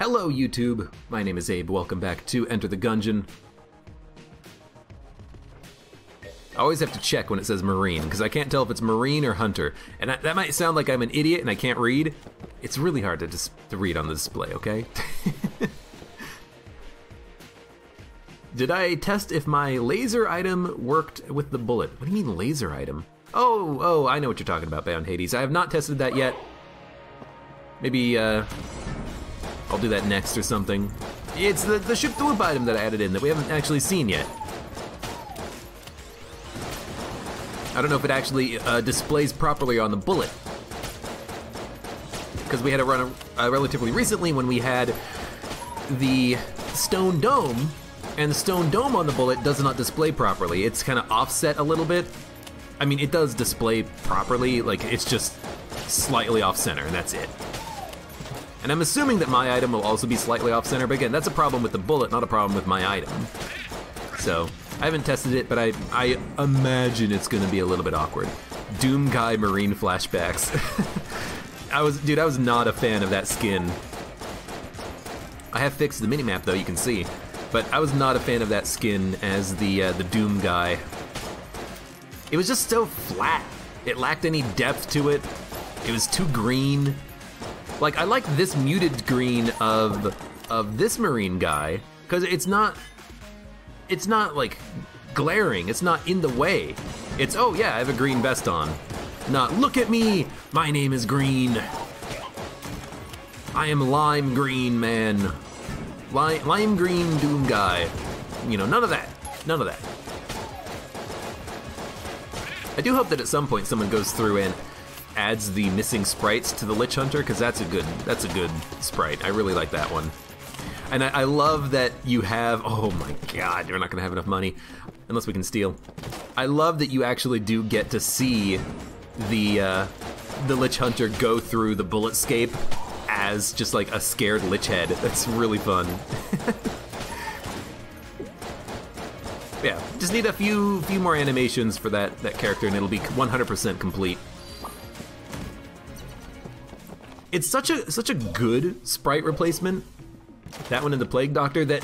Hello YouTube, my name is Abe, welcome back to Enter the Gungeon. I always have to check when it says Marine, because I can't tell if it's Marine or Hunter. And that might sound like I'm an idiot and I can't read. It's really hard to read on the display, okay? Did I test if my laser item worked with the bullet? What do you mean laser item? Oh, I know what you're talking about, Bound Hades. I have not tested that yet. Maybe, I'll do that next or something. It's the ship to loop item that I added in that we haven't actually seen yet. I don't know if it actually displays properly on the bullet. Because we had a run relatively recently when we had the stone dome, and the stone dome on the bullet does not display properly. It's kind of offset a little bit. I mean, it does display properly, like it's just slightly off center, and that's it. And I'm assuming that my item will also be slightly off center, but again, that's a problem with the bullet, not a problem with my item. So, I haven't tested it, but I imagine it's gonna be a little bit awkward. Doom Guy Marine flashbacks. I was not a fan of that skin. I have fixed the minimap though, you can see. But I was not a fan of that skin as the Doom Guy. It was just so flat. It lacked any depth to it. It was too green. Like, I like this muted green of this Marine guy, because it's not like glaring, it's not in the way. It's, oh yeah, I have a green vest on. Not, look at me, my name is green. I am lime green, man. Lime green Doom Guy. You know, none of that, none of that. I do hope that at some point someone goes through and adds the missing sprites to the Lich Hunter, because that's a good sprite. I really like that one. And I love that you have, oh my god, you're not gonna have enough money, unless we can steal. I love that you actually do get to see the Lich Hunter go through the bulletscape as just like a scared Lich head. That's really fun. Yeah, just need a few more animations for that character and it'll be 100% complete. It's such a good sprite replacement, that one in the Plague Doctor, that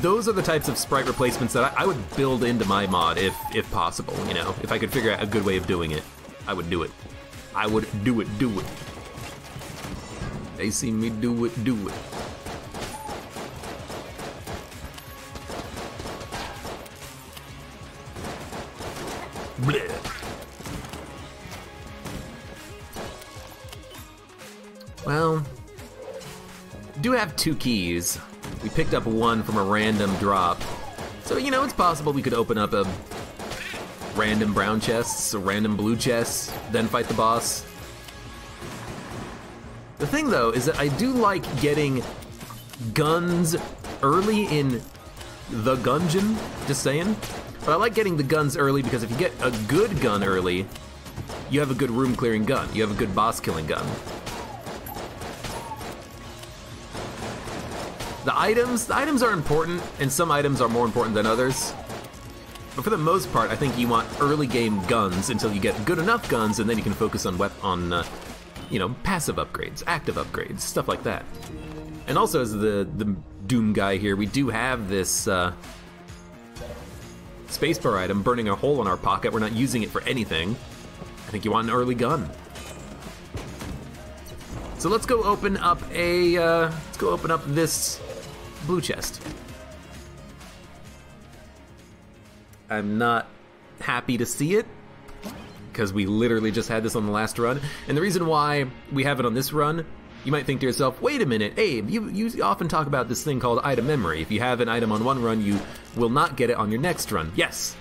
those are the types of sprite replacements that I would build into my mod if possible, you know? If I could figure out a good way of doing it, I would do it. I would do it. They see me do it. Blech. Well, do have 2 keys. We picked up one from a random drop. So, you know, it's possible we could open up a random brown chests, a random blue chests, then fight the boss. The thing though is that I do like getting guns early in the Gungeon, just saying. But I like getting the guns early because if you get a good gun early, you have a good room clearing gun. You have a good boss killing gun. The items are important, and some items are more important than others. But for the most part, I think you want early game guns until you get good enough guns, and then you can focus on you know, passive upgrades, active upgrades, stuff like that. And also, as the Doom Guy here, we do have this spacebar item burning a hole in our pocket. We're not using it for anything. I think you want an early gun. So let's go open up this blue chest. I'm not happy to see it, because we literally just had this on the last run. And the reason why we have it on this run, you might think to yourself, wait a minute, Abe, you often talk about this thing called item memory. If you have an item on one run, you will not get it on your next run. Yes,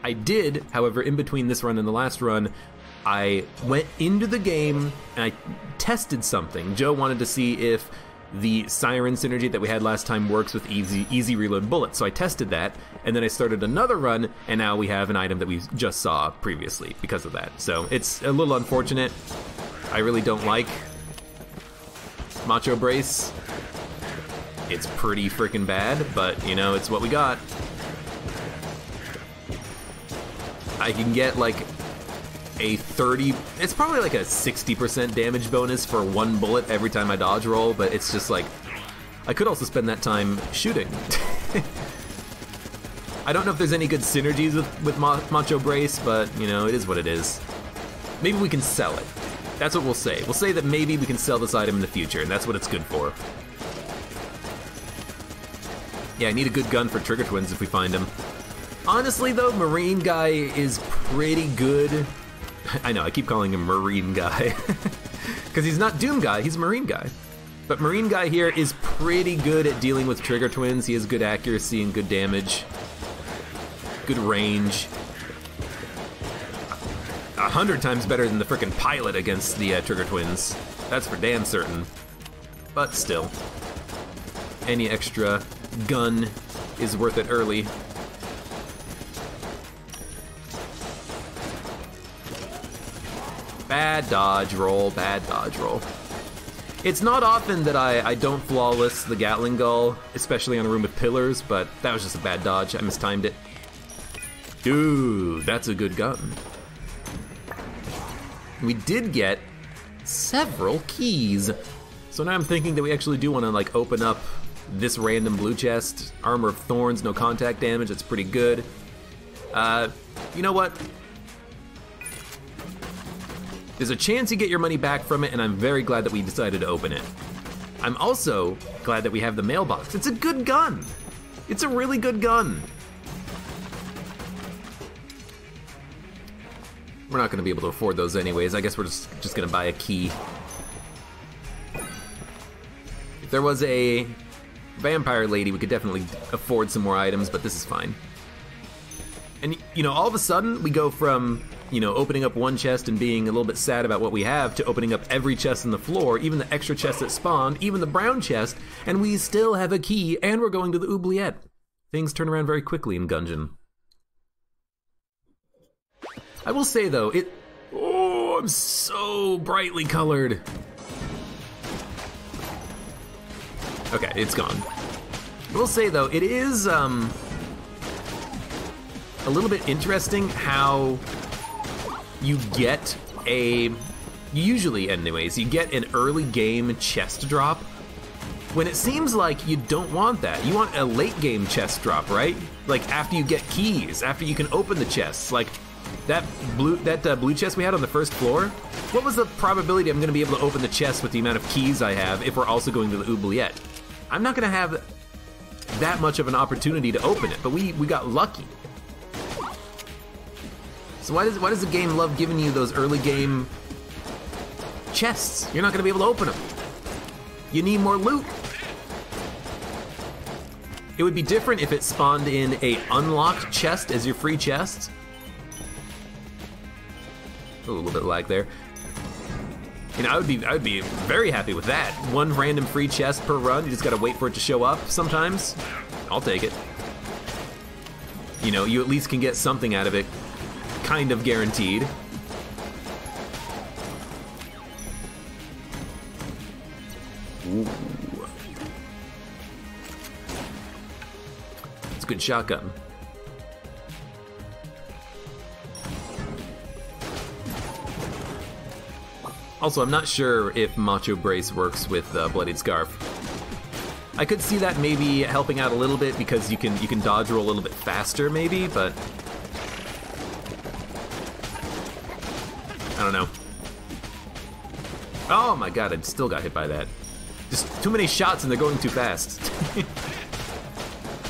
I did, however, in between this run and the last run, I went into the game and I tested something. Joe wanted to see if the Siren synergy that we had last time works with easy reload bullets. So I tested that, and then I started another run, and now we have an item that we just saw previously because of that. So it's a little unfortunate. I really don't like Macho Brace. It's pretty freaking bad, but you know, it's what we got. I can get like a 30, it's probably like a 60% damage bonus for one bullet every time I dodge roll, but it's just like, I could also spend that time shooting. I don't know if there's any good synergies with Macho Brace, but, you know, it is what it is. Maybe we can sell it. That's what we'll say. We'll say that maybe we can sell this item in the future, and that's what it's good for. Yeah, I need a good gun for Trigger Twins if we find him. Honestly, though, Marine Guy is pretty good. I know, I keep calling him Marine Guy. Because he's not Doom Guy, he's Marine Guy. But Marine Guy here is pretty good at dealing with Trigger Twins. He has good accuracy and good damage. Good range. 100 times better than the frickin' pilot against the Trigger Twins. That's for damn certain. But still. Any extra gun is worth it early. Bad dodge roll, bad dodge roll. It's not often that I don't flawless the Gatling Gull, especially on a room with pillars, but that was just a bad dodge. I mistimed it. Dude, that's a good gun. We did get several keys. So now I'm thinking that we actually do want to like open up this random blue chest. Armor of Thorns, no contact damage, that's pretty good. You know what? There's a chance you get your money back from it, and I'm very glad that we decided to open it. I'm also glad that we have the mailbox. It's a good gun. It's a really good gun. We're not gonna be able to afford those anyways. I guess we're just gonna buy a key. If there was a vampire lady, we could definitely afford some more items, but this is fine. And, you know, all of a sudden, we go from, you know, opening up one chest and being a little bit sad about what we have to opening up every chest on the floor, even the extra chest that spawned, even the brown chest, and we still have a key, and we're going to the oubliette. Things turn around very quickly in Gungeon. I will say, though, oh, I'm so brightly colored. Okay, it's gone. I will say, though, it is, a little bit interesting how you get usually anyways, you get an early game chest drop when it seems like you don't want that. You want a late game chest drop, right? Like after you get keys, after you can open the chests. Like that blue chest we had on the first floor, what was the probability I'm gonna be able to open the chest with the amount of keys I have if we're also going to the oubliette? I'm not gonna have that much of an opportunity to open it, but we got lucky. So why does the game love giving you those early game chests? You're not gonna be able to open them. You need more loot. It would be different if it spawned in a unlocked chest as your free chest. A little bit of lag there. You know, I would be very happy with that. One random free chest per run. You just gotta wait for it to show up sometimes. I'll take it. You know, you at least can get something out of it. Kind of guaranteed. Ooh. It's a good shotgun. Also, I'm not sure if Macho Brace works with Bloodied Scarf. I could see that maybe helping out a little bit because you can dodge roll a little bit faster maybe, but I don't know. Oh my god, I still got hit by that. Just too many shots and they're going too fast.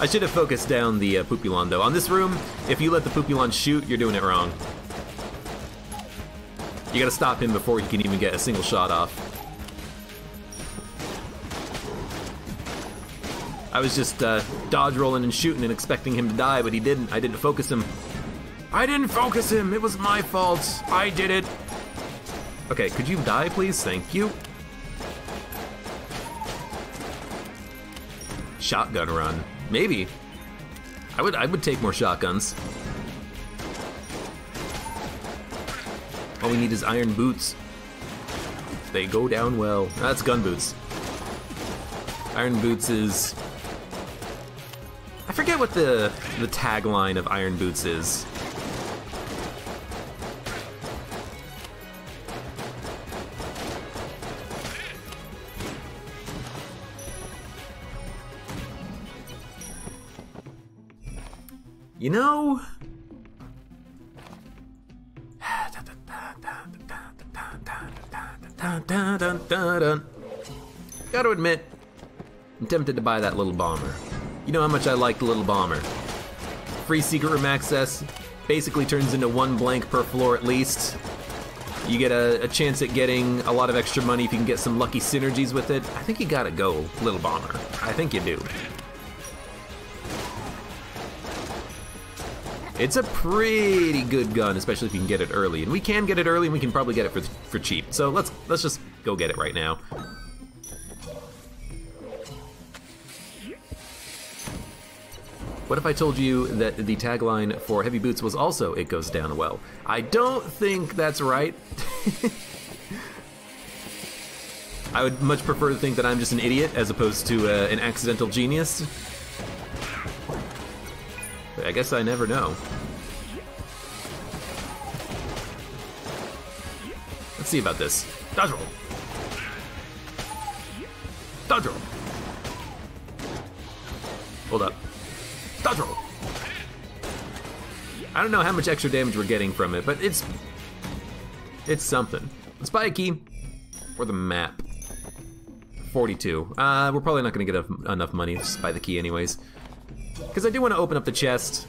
I should have focused down the Pupulon though. On this room, if you let the Pupulon shoot, you're doing it wrong. You gotta stop him before he can even get a single shot off. I was just dodge rolling and shooting and expecting him to die, but he didn't. I didn't focus him. I didn't focus him! It was my fault! I did it! Okay, could you die, please? Thank you. Shotgun run. Maybe. I would take more shotguns. All we need is iron boots. They go down well. That's gun boots. Iron boots is... I forget what the tagline of Iron Boots is. You know... Gotta admit, I'm tempted to buy that little bomber. You know how much I like the little bomber. Free secret room access, basically turns into 1 blank per floor at least. You get a chance at getting a lot of extra money if you can get some lucky synergies with it. I think you gotta go little bomber. I think you do. It's a pretty good gun, especially if you can get it early. And we can get it early, and we can probably get it for cheap. So let's just go get it right now. What if I told you that the tagline for heavy boots was also "it goes down well"? I don't think that's right. I would much prefer to think that I'm just an idiot as opposed to an accidental genius. I guess I never know. Let's see about this. Dodge roll. Dodge roll. Hold up. Dodge roll. I don't know how much extra damage we're getting from it, but it's something. Let's buy a key for the map. 42. We're probably not gonna get enough money to just buy the key anyways. Because I do want to open up the chest.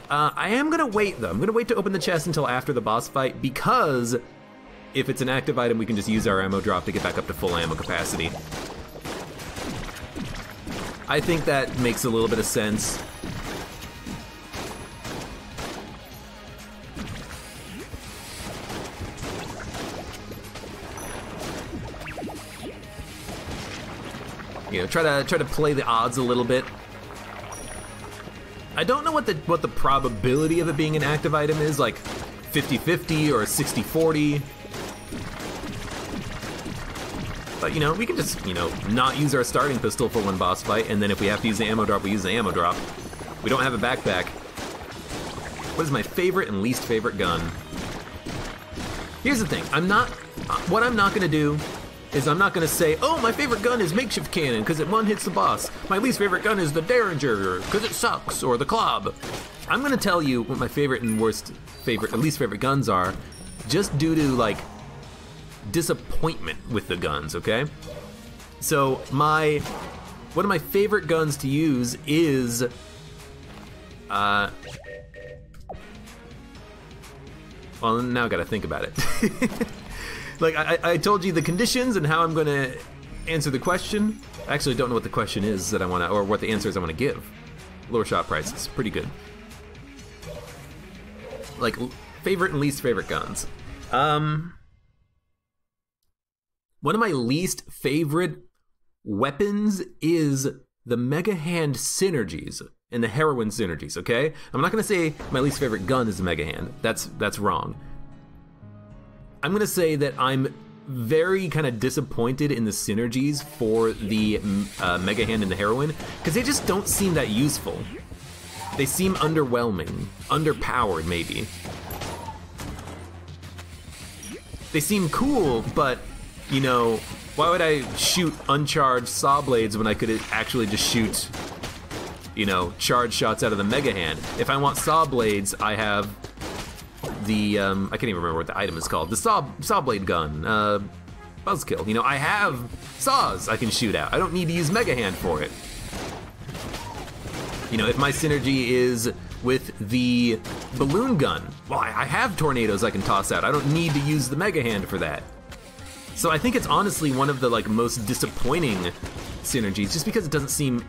I am going to wait, though. I'm going to wait to open the chest until after the boss fight, because if it's an active item, we can just use our ammo drop to get back up to full ammo capacity. I think that makes a little bit of sense. You know, try to play the odds a little bit. I don't know what the probability of it being an active item is, like 50-50 or 60-40. But, you know, we can just, you know, not use our starting pistol for one boss fight, and then if we have to use the ammo drop, we use the ammo drop. We don't have a backpack. What is my favorite and least favorite gun? Here's the thing, what I'm not gonna do is I'm not gonna say, oh, my favorite gun is makeshift cannon because it one hits the boss. My least favorite gun is the Derringer because it sucks, or the Club. I'm gonna tell you what my favorite and least favorite guns are, just due to like disappointment with the guns, okay? So one of my favorite guns to use is well, now I gotta think about it. Like, I told you the conditions and how I'm gonna answer the question. I actually don't know what the question is that I wanna, or what the answer is I wanna give. Lower shot prices, pretty good. Like, favorite and least favorite guns. One of my least favorite weapons is the Mega Hand synergies and the heroin synergies, okay? I'm not gonna say my least favorite gun is the Mega Hand. That's wrong. I'm gonna say that I'm very kind of disappointed in the synergies for the Mega Hand and the heroin, because they just don't seem that useful. They seem underwhelming, underpowered maybe. They seem cool, but, you know, why would I shoot uncharged saw blades when I could actually just shoot, you know, charged shots out of the Mega Hand? If I want saw blades, I have the, I can't even remember what the item is called. The saw blade gun, buzzkill. You know, I have saws I can shoot out. I don't need to use Mega Hand for it. You know, if my synergy is with the balloon gun, well, I have tornadoes I can toss out. I don't need to use the Mega Hand for that. So I think it's honestly one of the like most disappointing synergies, just because it doesn't seem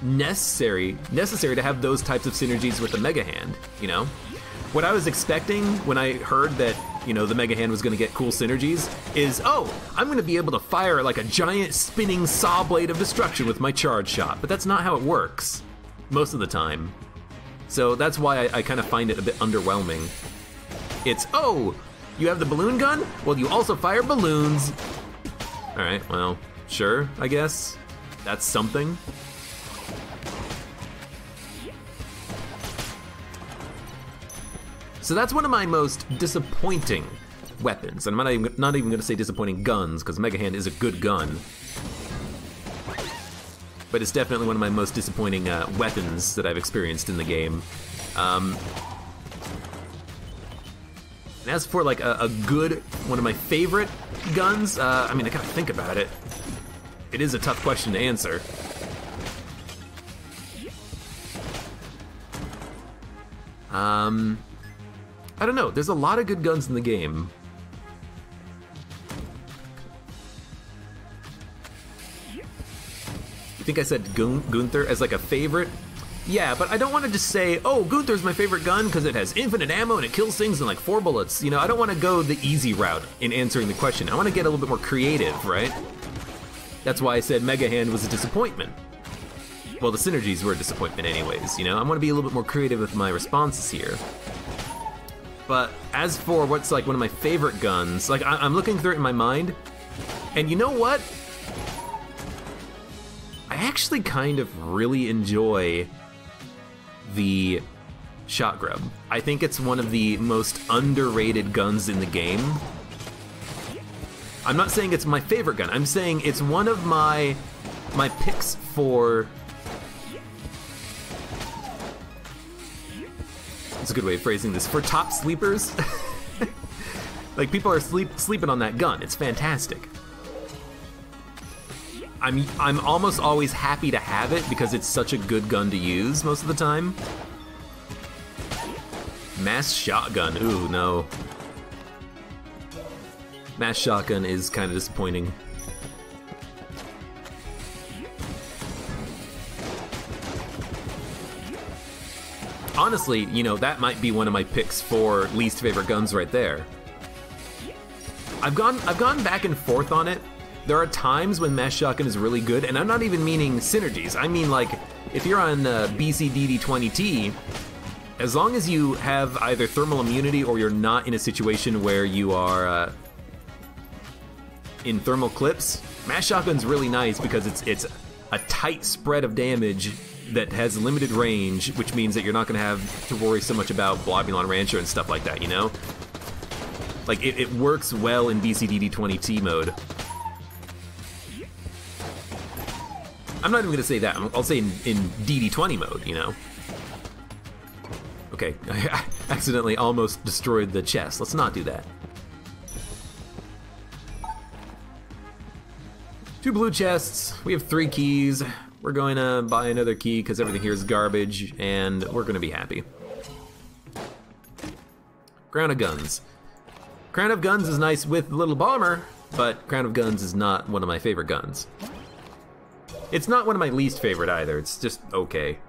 necessary to have those types of synergies with the Mega Hand, you know? What I was expecting when I heard that, you know, the Mega Hand was gonna get cool synergies is, oh, I'm gonna be able to fire like a giant spinning saw blade of destruction with my charge shot, but that's not how it works most of the time. So that's why I kind of find it a bit underwhelming. It's, oh, you have the balloon gun? Well, you also fire balloons. All right, well, sure, I guess. That's something. So that's one of my most disappointing weapons. And I'm not even gonna say disappointing guns, because Mega Hand is a good gun. But it's definitely one of my most disappointing weapons that I've experienced in the game. And as for like a good, one of my favorite guns, I mean, I gotta think about it. It is a tough question to answer. I don't know, there's a lot of good guns in the game. You think I said Gunther as like a favorite? Yeah, but I don't want to just say, oh, Gunther's my favorite gun because it has infinite ammo and it kills things in like 4 bullets. You know, I don't want to go the easy route in answering the question. I want to get a little bit more creative, right? That's why I said Mega Hand was a disappointment. Well, the synergies were a disappointment anyways, you know? I want to be a little bit more creative with my responses here. But as for what's like one of my favorite guns, like I'm looking through it in my mind, and you know what? I actually kind of really enjoy the Shot Grub. I think it's one of the most underrated guns in the game. I'm not saying it's my favorite gun, I'm saying it's one of my picks for... That's a good way of phrasing this. For top sleepers. Like, people are sleeping on that gun. It's fantastic. I'm almost always happy to have it because it's such a good gun to use most of the time. Mass shotgun, ooh, no. Mass shotgun is kind of disappointing. Honestly, you know, that might be one of my picks for least favorite guns right there. I've gone back and forth on it. There are times when Mass Shotgun is really good, and I'm not even meaning synergies. I mean, like, if you're on BCDD20T, as long as you have either thermal immunity or you're not in a situation where you are in thermal clips, Mass Shotgun's really nice because it's a tight spread of damage that has limited range, which means that you're not gonna have to worry so much about Blobulon Rancher and stuff like that, you know? Like, it works well in BCDD20T mode. I'm not even gonna say that, I'll say in DD20 mode, you know? Okay, I accidentally almost destroyed the chest. Let's not do that. 2 blue chests, we have 3 keys. We're going to buy another key because everything here is garbage, and we're gonna be happy. Crown of Guns. Crown of Guns is nice with Little Bomber, but Crown of Guns is not one of my favorite guns. It's not one of my least favorite either, it's just okay.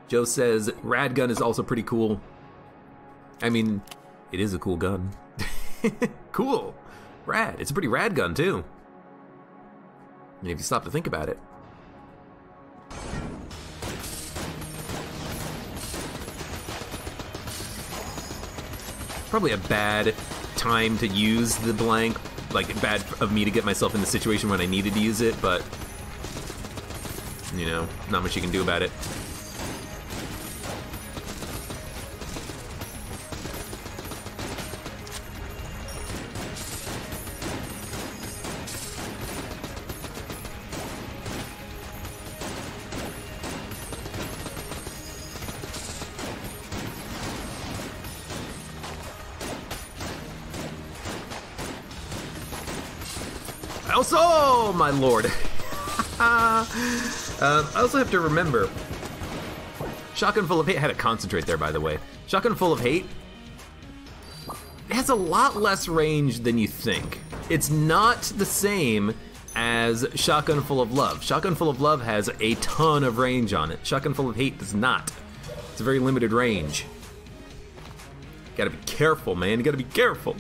Joe says, Rad Gun is also pretty cool. I mean, it is a cool gun. Cool, rad, it's a pretty rad gun too. I mean, if you stop to think about it. Probably a bad time to use the blank, like bad of me to get myself in the situation when I needed to use it, but you know, not much you can do about it. Oh my lord. I also have to remember, Shotgun Full of Hate, I had to concentrate there by the way. Shotgun Full of Hate, it has a lot less range than you think. It's not the same as Shotgun Full of Love. Shotgun Full of Love has a ton of range on it. Shotgun Full of Hate does not. It's a very limited range. Gotta be careful, man, you gotta be careful.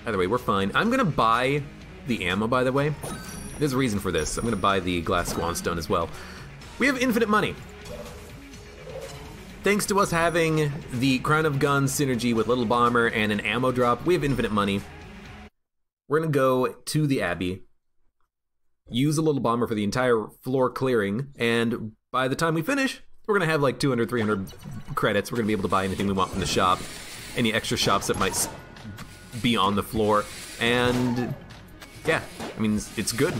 Either way, we're fine. I'm gonna buy the ammo, by the way. There's a reason for this. I'm gonna buy the Glass Swanstone as well. We have infinite money. Thanks to us having the Crown of Guns synergy with Little Bomber and an ammo drop, we have infinite money. We're gonna go to the Abbey, use a Little Bomber for the entire floor clearing, and by the time we finish, we're gonna have like 200, 300 credits. We're gonna be able to buy anything we want from the shop, any extra shops that might be on the floor, and yeah, I mean, it's good.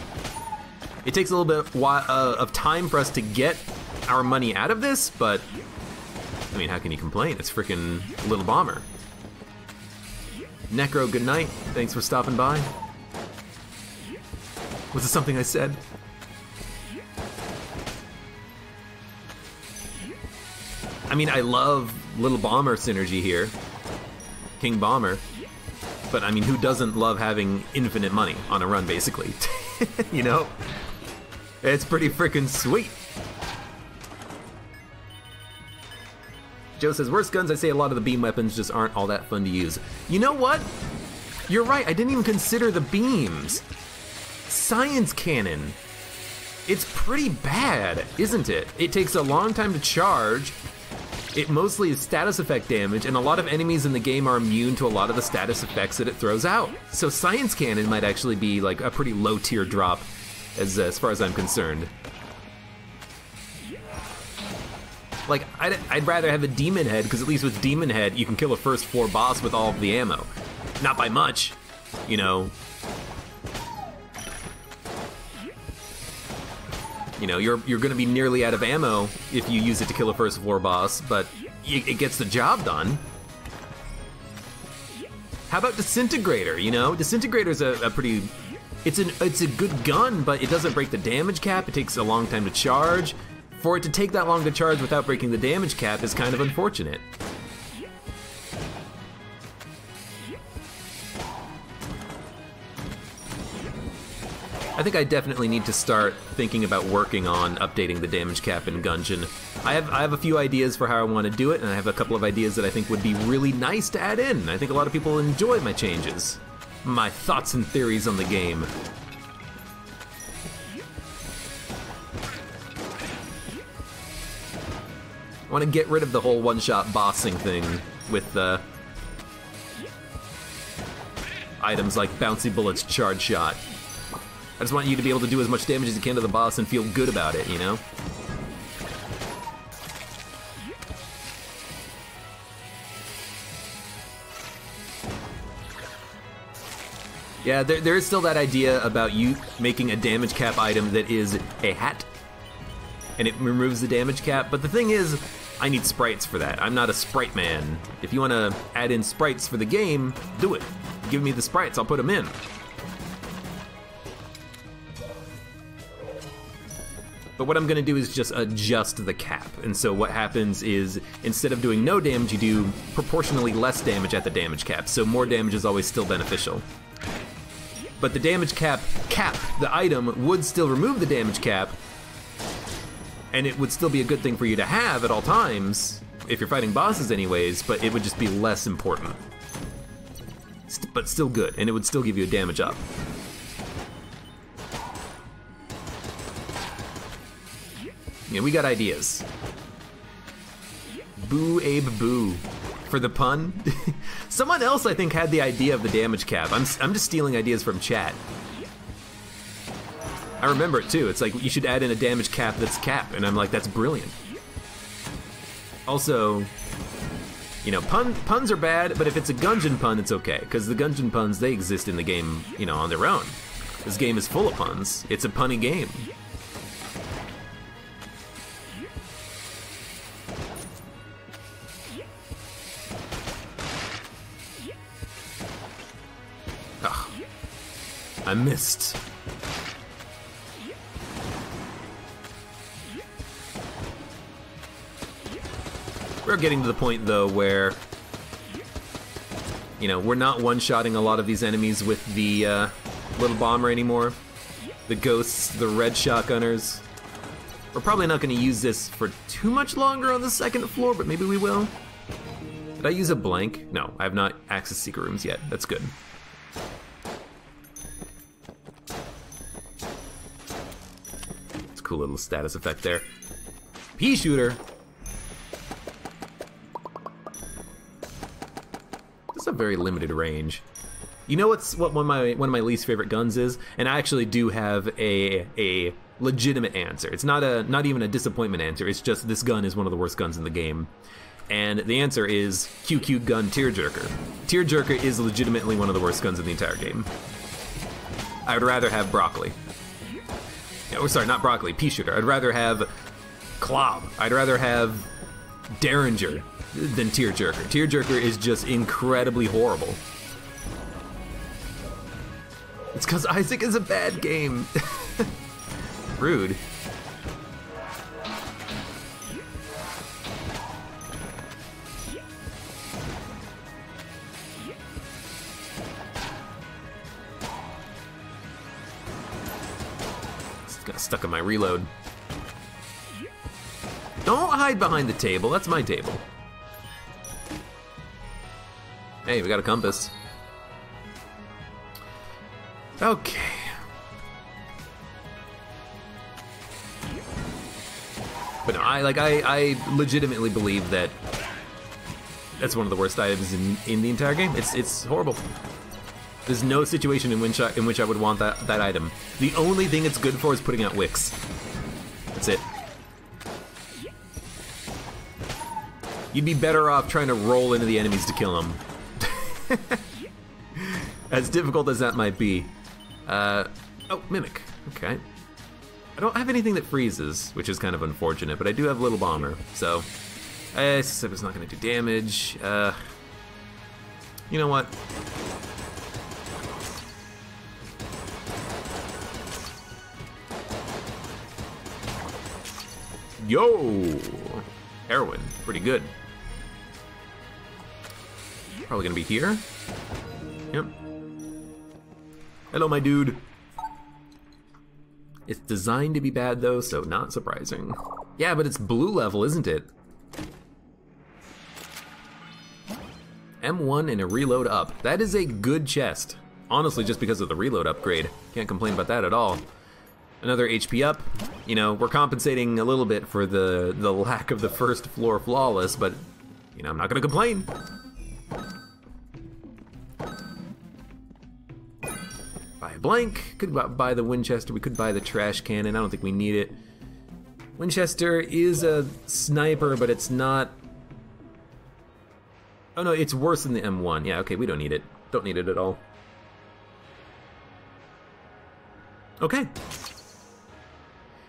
It takes a little bit of time for us to get our money out of this, but I mean, how can you complain? It's freaking Little Bomber. Necro, good night. Thanks for stopping by. Was it something I said? I mean, I love Little Bomber synergy here. King Bomber. But I mean, who doesn't love having infinite money on a run, basically? You know? It's pretty freaking sweet. Joe says, worst guns, I say a lot of the beam weapons just aren't all that fun to use. You know what? You're right, I didn't even consider the beams. Science cannon. It's pretty bad, isn't it? It takes a long time to charge. It mostly is status effect damage, and a lot of enemies in the game are immune to a lot of the status effects that it throws out. So Science Cannon might actually be like a pretty low tier drop as far as I'm concerned. Like, I'd rather have a Demon Head, because at least with Demon Head, you can kill a first floor boss with all of the ammo. Not by much, you know. You know, you're gonna be nearly out of ammo if you use it to kill a first floor boss, but it gets the job done. How about Disintegrator, you know? Disintegrator's a pretty... It's a good gun, but it doesn't break the damage cap. It takes a long time to charge. For it to take that long to charge without breaking the damage cap is kind of unfortunate. I think I definitely need to start thinking about working on updating the damage cap in Gungeon. I have a few ideas for how I want to do it, and I have a couple of ideas that I think would be really nice to add in. I think a lot of people enjoy my changes. My thoughts and theories on the game. I want to get rid of the whole one-shot bossing thing with items like Bouncy Bullets, Charge Shot. I just want you to be able to do as much damage as you can to the boss and feel good about it, you know? Yeah, there is still that idea about you making a damage cap item that is a hat, and it removes the damage cap, but the thing is, I need sprites for that. I'm not a sprite man. If you want to add in sprites for the game, do it. Give me the sprites, I'll put them in. But what I'm gonna do is just adjust the cap. And so what happens is, instead of doing no damage, you do proportionally less damage at the damage cap. So more damage is always still beneficial. But the damage cap, the item, would still remove the damage cap, and it would still be a good thing for you to have at all times, if you're fighting bosses anyways, but it would just be less important. But still good, and it would still give you a damage up. Yeah, we got ideas. Boo, Abe, boo. For the pun? Someone else, I think, had the idea of the damage cap. I'm just stealing ideas from chat. I remember it too. It's like, you should add in a damage cap that's cap, and I'm like, that's brilliant. Also, you know, puns are bad, but if it's a Gungeon pun, it's okay, because the Gungeon puns, they exist in the game, you know, on their own. This game is full of puns. It's a punny game. Ugh. I missed. We're getting to the point, though, where, you know, we're not one-shotting a lot of these enemies with the little bomber anymore. The ghosts, the red shotgunners. We're probably not going to use this for too much longer on the second floor, but maybe we will. Did I use a blank? No, I have not accessed secret rooms yet. That's good. It's a cool little status effect there. Pea shooter. It's a very limited range. You know what one of my least favorite guns is? And I actually do have a legitimate answer. It's not even a disappointment answer. It's just, this gun is one of the worst guns in the game. And the answer is QQ Gun Tearjerker. Tearjerker is legitimately one of the worst guns in the entire game. I would rather have Broccoli. Oh, sorry, not broccoli, pea shooter. I'd rather have Clob. I'd rather have Derringer than Tearjerker. Tearjerker is just incredibly horrible. It's because Isaac is a bad game. Rude. Got stuck in my reload. Don't hide behind the table, that's my table. Hey, we got a compass. Okay. But no, I legitimately believe that that's one of the worst items in the entire game. It's horrible. There's no situation in which I would want that item. The only thing it's good for is putting out wicks. That's it. You'd be better off trying to roll into the enemies to kill them. As difficult as that might be. Oh, Mimic. Okay. I don't have anything that freezes, which is kind of unfortunate, but I do have Little Bomber, so I said it's not going to do damage. You know what? Yo! Heroin. Pretty good. Probably gonna be here. Yep. Hello, my dude. It's designed to be bad, though, so not surprising. Yeah, but it's blue level, isn't it? M1 and a reload up. That is a good chest. Honestly, just because of the reload upgrade. Can't complain about that at all. Another HP up. You know, we're compensating a little bit for the lack of the first floor flawless, but, you know, I'm not gonna complain. Buy a blank. Could buy the Winchester. We could buy the trash cannon. I don't think we need it. Winchester is a sniper, but it's not... Oh no, it's worse than the M1. Yeah, okay, we don't need it. Don't need it at all. Okay.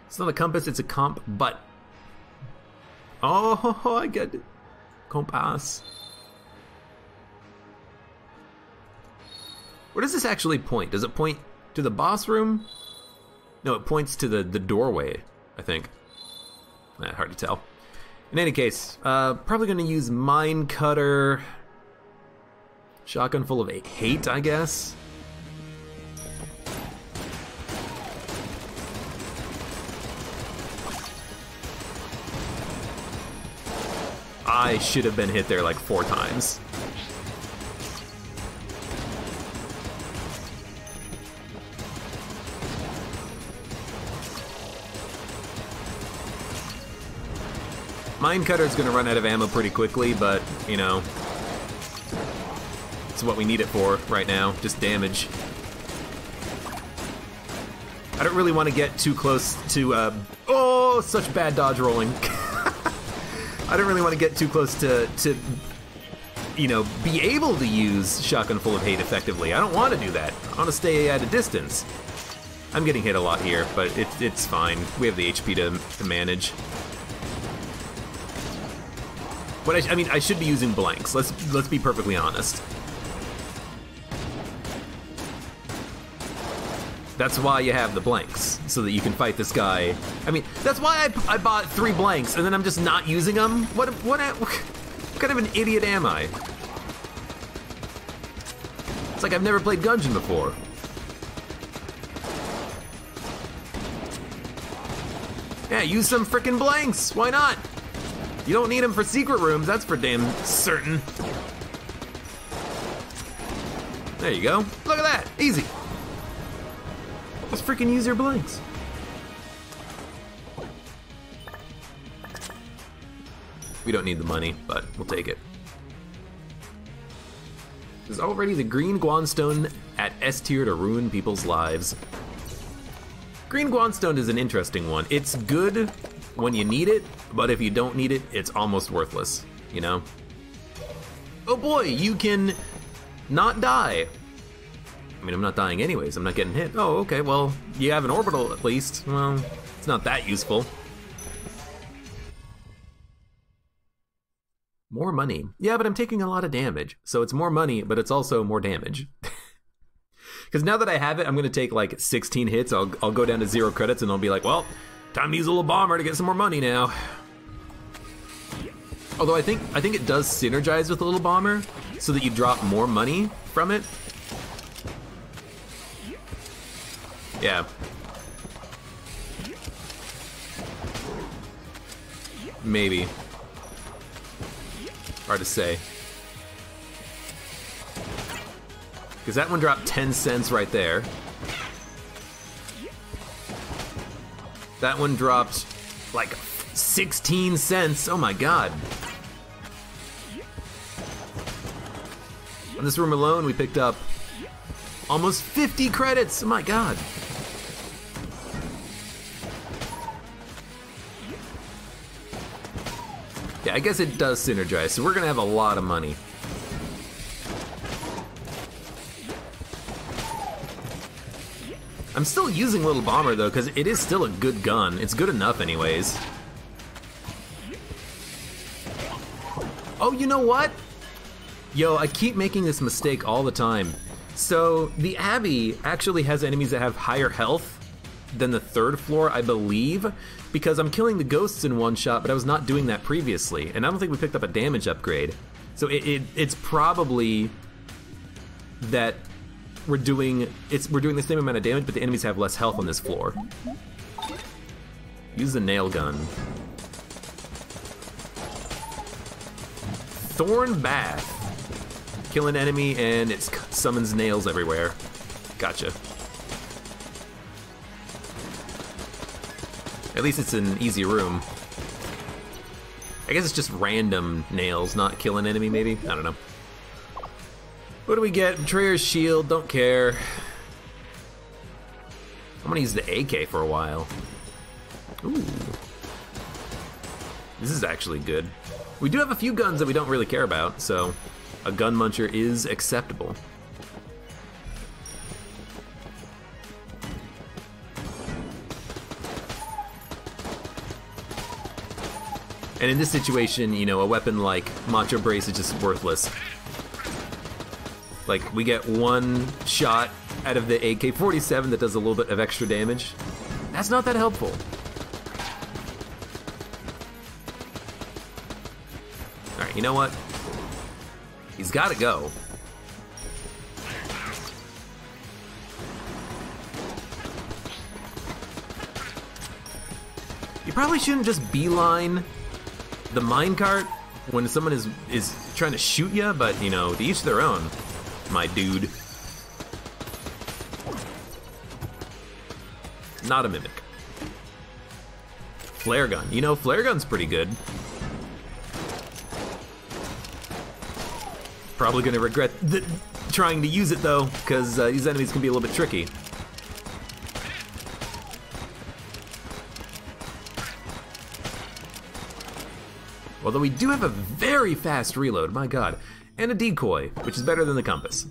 It's not a compass, it's a comp, but... Oh, I get it. Compass. Where does this actually point? Does it point to the boss room? No, it points to the doorway, I think. Hard to tell. In any case, probably gonna use Mine Cutter. Shotgun full of hate, I guess. I should have been hit there like 4 times. Mine Cutter's gonna run out of ammo pretty quickly, but, you know, it's what we need it for right now, just damage. I don't really want to get too close to, oh, such bad dodge rolling. I don't really want to get too close to, you know, be able to use Shotgun Full of Hate effectively. I don't want to do that. I want to stay at a distance. I'm getting hit a lot here, but it's fine. We have the HP to manage. But I mean, I should be using blanks. Let's be perfectly honest. That's why you have the blanks, so that you can fight this guy. I mean, that's why I bought 3 blanks, and then I'm just not using them? What kind of an idiot am I? It's like I've never played Gungeon before. Yeah, use some frickin' blanks, why not? You don't need them for secret rooms, that's for damn certain. There you go, look at that, easy. Just freaking use your blanks. We don't need the money, but we'll take it. There's already the green Guanstone at S tier to ruin people's lives. Green Guanstone is an interesting one. It's good when you need it, but if you don't need it, it's almost worthless, you know? Oh boy, you can not die. I mean, I'm not dying anyways. I'm not getting hit. Oh, okay, well, you have an orbital at least. Well, it's not that useful. More money. Yeah, but I'm taking a lot of damage. So it's more money, but it's also more damage. Because now that I have it, I'm going to take like 16 hits. I'll go down to 0 credits and I'll be like, well, time to use a little bomber to get some more money now. Although I think it does synergize with a little bomber so that you drop more money from it. Yeah. Maybe. Hard to say. Because that one dropped 10 cents right there. That one dropped like 16 cents. Oh my god. In this room alone, we picked up almost 50 credits. Oh my god. Yeah, I guess it does synergize, so we're gonna have a lot of money. I'm still using Little Bomber though, because it is still a good gun. It's good enough anyways. Oh, you know what? Yo, I keep making this mistake all the time. So the Abbey actually has enemies that have higher health than the 3rd floor, I believe, because I'm killing the ghosts in one shot, but I was not doing that previously, and I don't think we picked up a damage upgrade. So it's probably that we're doing the same amount of damage, but the enemies have less health on this floor. Use the nail gun. Thorn Bath. Kill an enemy and it summons nails everywhere. Gotcha. At least it's an easy room. I guess it's just random nails, not kill an enemy maybe? I don't know. What do we get? Betrayer's Shield, don't care. I'm gonna use the AK for a while. Ooh. This is actually good. We do have a few guns that we don't really care about, so a gun muncher is acceptable. And in this situation, you know, a weapon like Macho Brace is just worthless. Like, we get one shot out of the AK-47 that does a little bit of extra damage. That's not that helpful. Alright, you know what? He's gotta go. You probably shouldn't just beeline the minecart when someone is trying to shoot you, but, you know, to each their own, my dude. Not a mimic. Flare gun. You know, flare gun's pretty good. Probably gonna regret trying to use it though, because these enemies can be a little bit tricky. Although we do have a very fast reload, my god. And a decoy, which is better than the compass.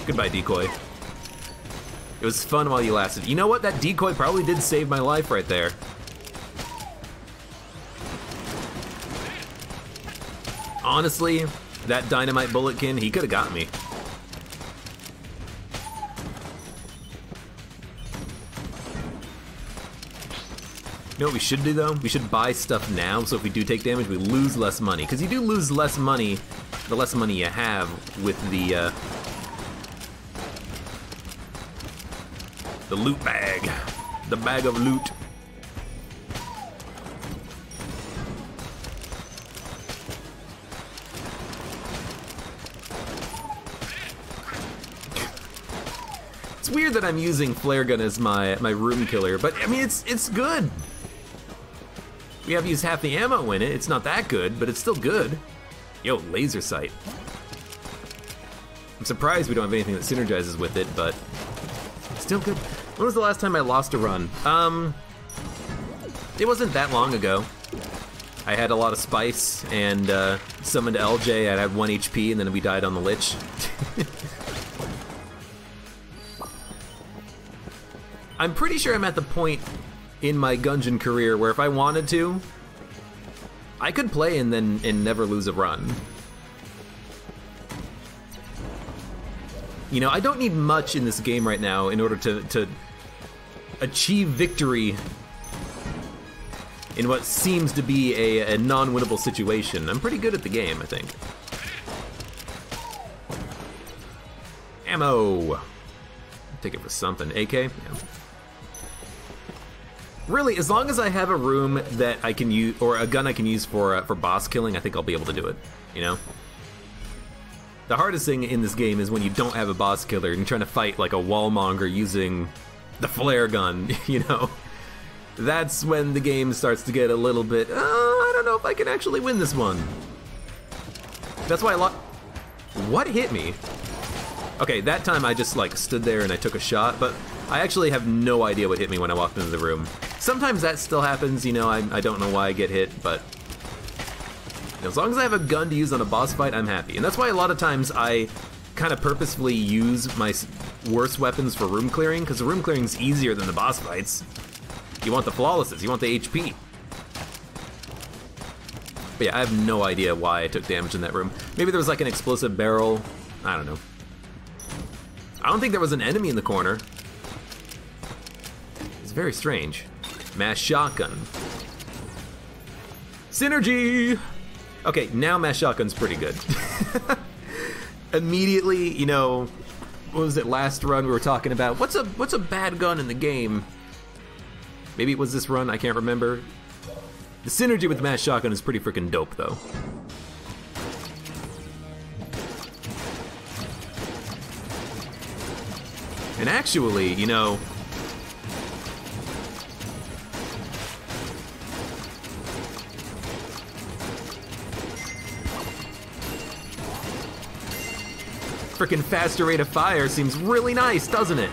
Goodbye, decoy. It was fun while you lasted. You know what? That decoy probably did save my life right there. Honestly, that dynamite bulletkin, he could have got me. You know what we should do though? We should buy stuff now, so if we do take damage, we lose less money. Because you do lose less money, the less money you have with the loot bag. The bag of loot. It's weird that I'm using flare gun as my room killer, but I mean it's good. We have used half the ammo in it. It's not that good, but it's still good. Yo, laser sight. I'm surprised we don't have anything that synergizes with it, but still good. When was the last time I lost a run? It wasn't that long ago. I had a lot of spice and summoned LJ. I had 1 HP and then we died on the Lich. I'm pretty sure I'm at the point in my Gungeon career where if I wanted to, I could play and never lose a run. You know, I don't need much in this game right now in order to achieve victory in what seems to be a non-winnable situation. I'm pretty good at the game, I think. Ammo! Take it for something. AK? Yeah. Really, as long as I have a room that I can use, or a gun I can use for boss killing, I think I'll be able to do it, you know? The hardest thing in this game is when you don't have a boss killer and you're trying to fight like a wallmonger using the flare gun, you know? That's when the game starts to get a little bit, oh, I don't know if I can actually win this one. That's why what hit me? Okay, that time I just like stood there and I took a shot, but I actually have no idea what hit me when I walked into the room. Sometimes that still happens, you know, I don't know why I get hit, but as long as I have a gun to use on a boss fight, I'm happy. And that's why a lot of times I kind of purposefully use my worst weapons for room clearing, because the room clearing is easier than the boss fights. You want the flawlesses, you want the HP. But yeah, I have no idea why I took damage in that room. Maybe there was like an explosive barrel, I don't know. I don't think there was an enemy in the corner. It's very strange. Mass shotgun. Synergy! Okay, now mass shotgun's pretty good. Immediately, you know, what was it, last run we were talking about? What's a bad gun in the game? Maybe it was this run, I can't remember. The synergy with mass shotgun is pretty freaking dope, though. And actually, you know, freaking faster rate of fire seems really nice, doesn't it?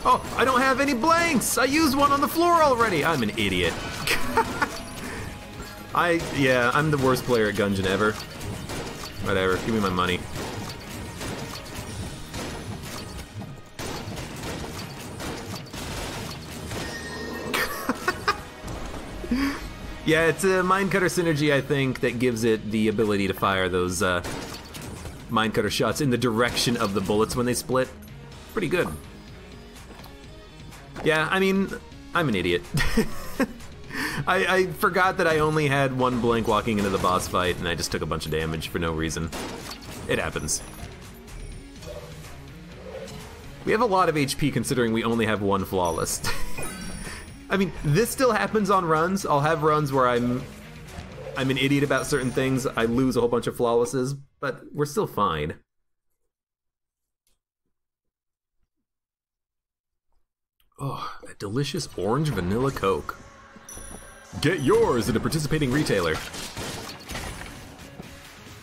Oh, I don't have any blanks! I used one on the floor already! I'm an idiot. Yeah, I'm the worst player at Gungeon ever. Whatever, give me my money. Yeah, it's a Minecutter synergy, I think, that gives it the ability to fire those Minecutter shots in the direction of the bullets when they split. Pretty good. Yeah, I mean, I'm an idiot. I forgot that I only had 1 blank walking into the boss fight, and I just took a bunch of damage for no reason. It happens. We have a lot of HP considering we only have 1 flawless. I mean, this still happens on runs. I'll have runs where I'm an idiot about certain things. I lose a whole bunch of flawlesses, but we're still fine. Oh, that delicious orange vanilla Coke. Get yours at a participating retailer.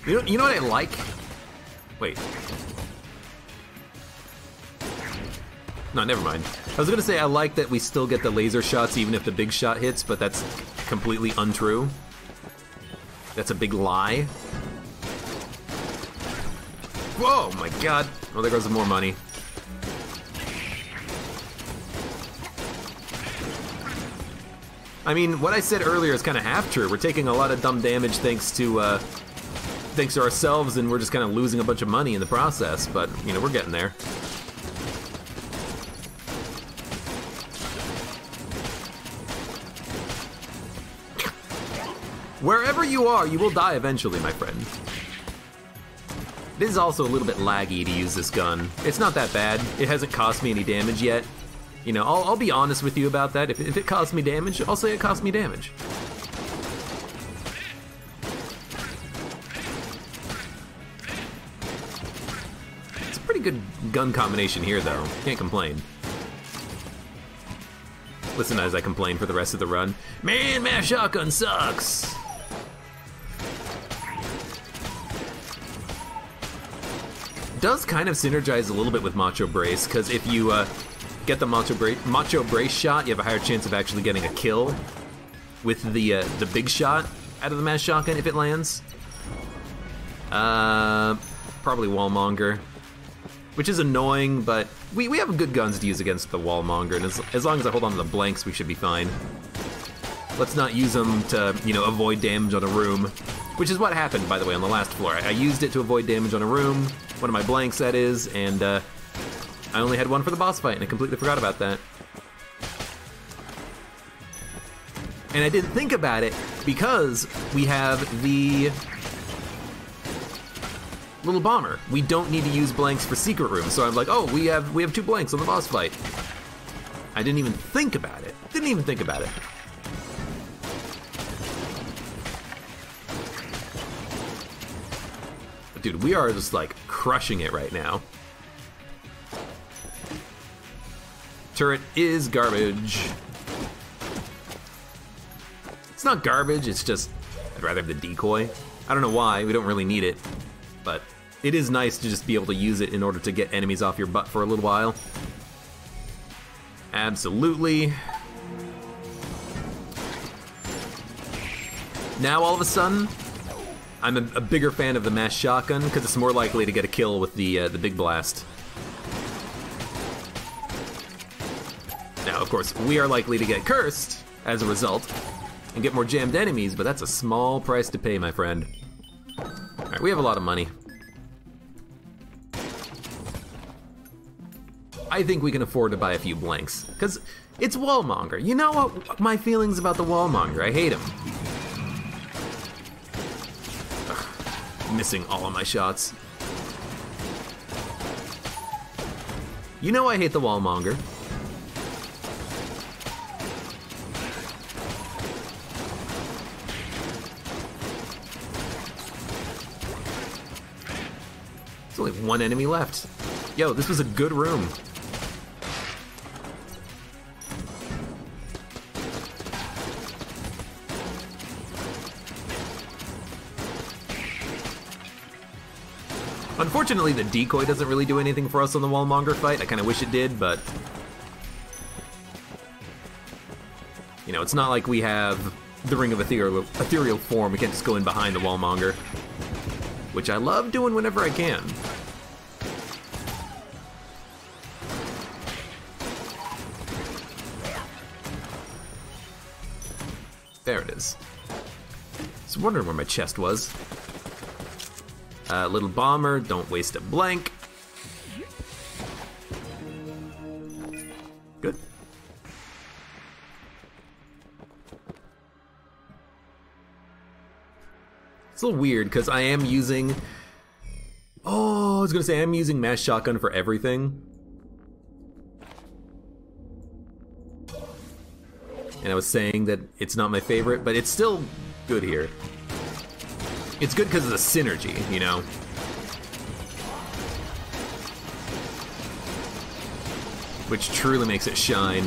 You know what I like? Wait. No, never mind. I was gonna say I like that we still get the laser shots even if the big shot hits, but that's completely untrue. That's a big lie. Whoa, my god. Oh, there goes some more money. I mean, what I said earlier is kind of half true. We're taking a lot of dumb damage thanks to ourselves, and we're just kind of losing a bunch of money in the process, but, you know, we're getting there. Wherever you are, you will die eventually, my friend. It is also a little bit laggy to use this gun. It's not that bad. It hasn't cost me any damage yet. You know, I'll be honest with you about that. If it costs me damage, I'll say it cost me damage. It's a pretty good gun combination here, though. Can't complain. Listen as I complain for the rest of the run. Man, mass shotgun sucks! Does kind of synergize a little bit with Macho Brace, because if you get the Macho Brace shot, you have a higher chance of actually getting a kill with the big shot out of the mass shotgun if it lands. Probably Wallmonger, which is annoying, but we have good guns to use against the Wallmonger, and as long as I hold on to the blanks, we should be fine. Let's not use them to, you know, avoid damage on a room, which is what happened, by the way, on the last floor. I used it to avoid damage on a room, one of my blanks, that is, and I only had one for the boss fight, and I completely forgot about that. And I didn't think about it because we have the little bomber. We don't need to use blanks for secret rooms, so I'm like, oh, we have 2 blanks on the boss fight. I didn't even think about it. Didn't even think about it. But dude, we are just like crushing it right now. Turret is garbage. It's not garbage, it's just, I'd rather have the decoy. I don't know why, we don't really need it, but it is nice to just be able to use it in order to get enemies off your butt for a little while. Absolutely. Now all of a sudden, I'm a bigger fan of the mass shotgun because it's more likely to get a kill with the big blast. Now, of course, we are likely to get cursed as a result and get more jammed enemies, but that's a small price to pay, my friend. All right, we have a lot of money. I think we can afford to buy a few blanks, because it's Wallmonger. You know what my feelings about the Wallmonger? I hate him. Ugh, missing all of my shots. You know I hate the Wallmonger. There's only one enemy left. Yo, this was a good room. Unfortunately, the decoy doesn't really do anything for us on the Wallmonger fight. I kind of wish it did, but you know, it's not like we have the Ring of Ethereal Form. We can't just go in behind the Wallmonger, which I love doing whenever I can. There it is. I was wondering where my chest was. Little bomber, don't waste a blank. Good. It's a little weird because I am using... Oh, I was gonna say I'm using mass shotgun for everything. And I was saying that it's not my favorite, but it's still good here. It's good because of the synergy, you know? Which truly makes it shine.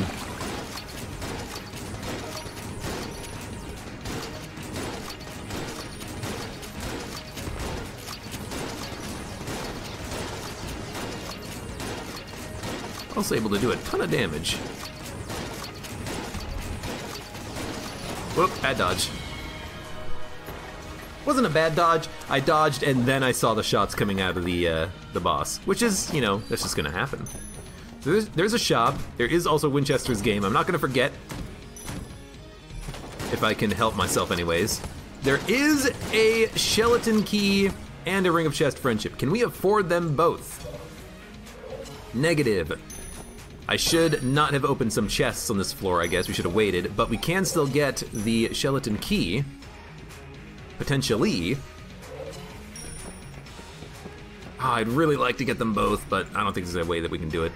Also able to do a ton of damage. Whoop, bad dodge. Wasn't a bad dodge. I dodged and then I saw the shots coming out of the boss, which is, you know, that's just gonna happen. So there's a shop. There is also Winchester's game. I'm not gonna forget, if I can help myself anyways. There is a Skeleton Key and a Ring of Chest Friendship. Can we afford them both? Negative. I should not have opened some chests on this floor, I guess. We should have waited, but we can still get the Skeleton Key. Potentially. Oh, I'd really like to get them both, but I don't think there's a way that we can do it.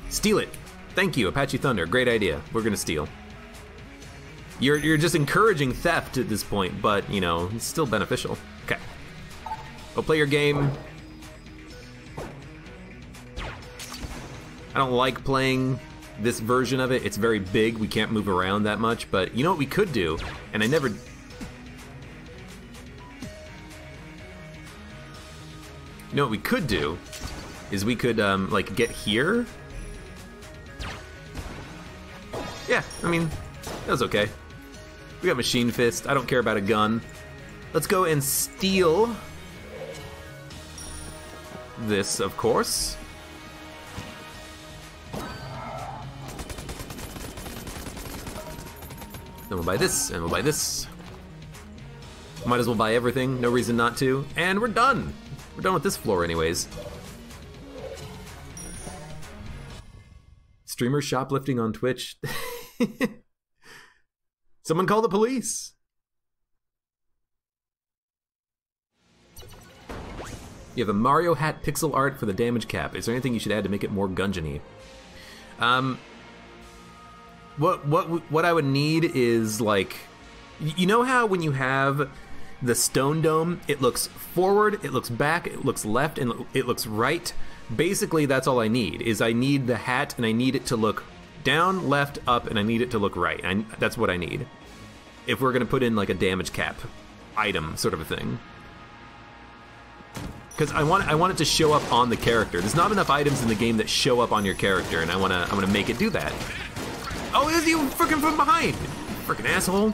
Steal it. Thank you, Apache Thunder. Great idea. We're gonna steal. You're just encouraging theft at this point, but, you know, it's still beneficial. Okay. Go play your game. I don't like playing this version of it. It's very big. We can't move around that much, but you know what we could do? And I never... You know what we could do is we could like get here. Yeah, I mean, that was okay. We got Machine Fist. I don't care about a gun. Let's go and steal this, of course. Then we'll buy this, and we'll buy this. Might as well buy everything, no reason not to. And we're done. We're done with this floor anyways. Streamer shoplifting on Twitch. Someone call the police. You have a Mario hat pixel art for the damage cap. Is there anything you should add to make it more Gungeon-y? What I would need is, like, you know how when you have the stone dome, it looks forward, it looks back, it looks left, and it looks right? Basically, that's all I need, is I need the hat, and I need it to look down, left, up, and I need it to look right. That's what I need. If we're gonna put in, like, a damage cap item sort of a thing. Because I want it to show up on the character. There's not enough items in the game that show up on your character, and I wanna make it do that. Oh, is he freaking from behind? Freaking asshole.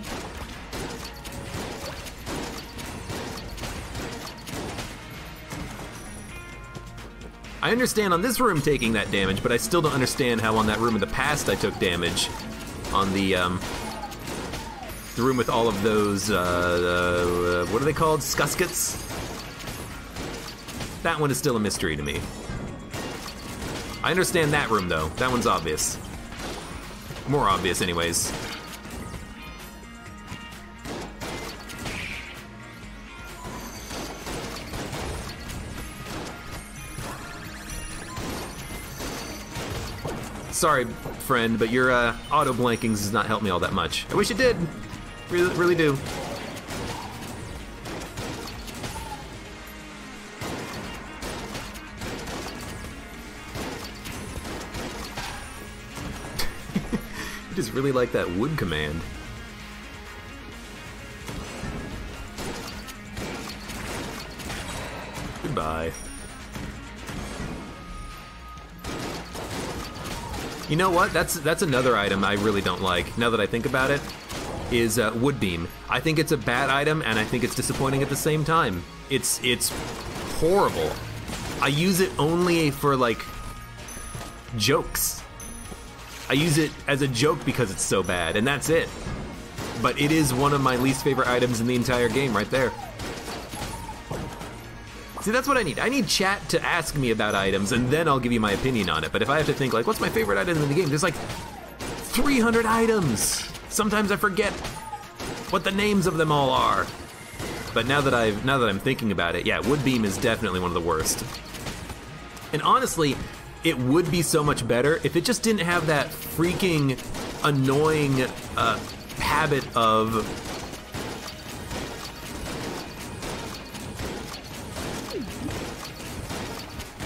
I understand on this room taking that damage, but I still don't understand how on that room in the past I took damage. On the room with all of those, what are they called? Skuskets? That one is still a mystery to me. I understand that room, though. That one's obvious. More obvious, anyways. Sorry, friend, but your auto blankings does not help me all that much. I wish it did. Really, really do. I just really like that wood command. Goodbye. You know what? That's another item I really don't like, now that I think about it, is wood beam. I think it's a bad item, and I think it's disappointing at the same time. It's horrible. I use it only for, like, jokes. I use it as a joke because it's so bad, and that's it. But it is one of my least favorite items in the entire game right there. See, that's what I need. I need chat to ask me about items, and then I'll give you my opinion on it. But if I have to think, like, what's my favorite item in the game? There's like 300 items. Sometimes I forget what the names of them all are. But now that I'm thinking about it, yeah, wood beam is definitely one of the worst. And honestly, it would be so much better if it just didn't have that freaking annoying habit of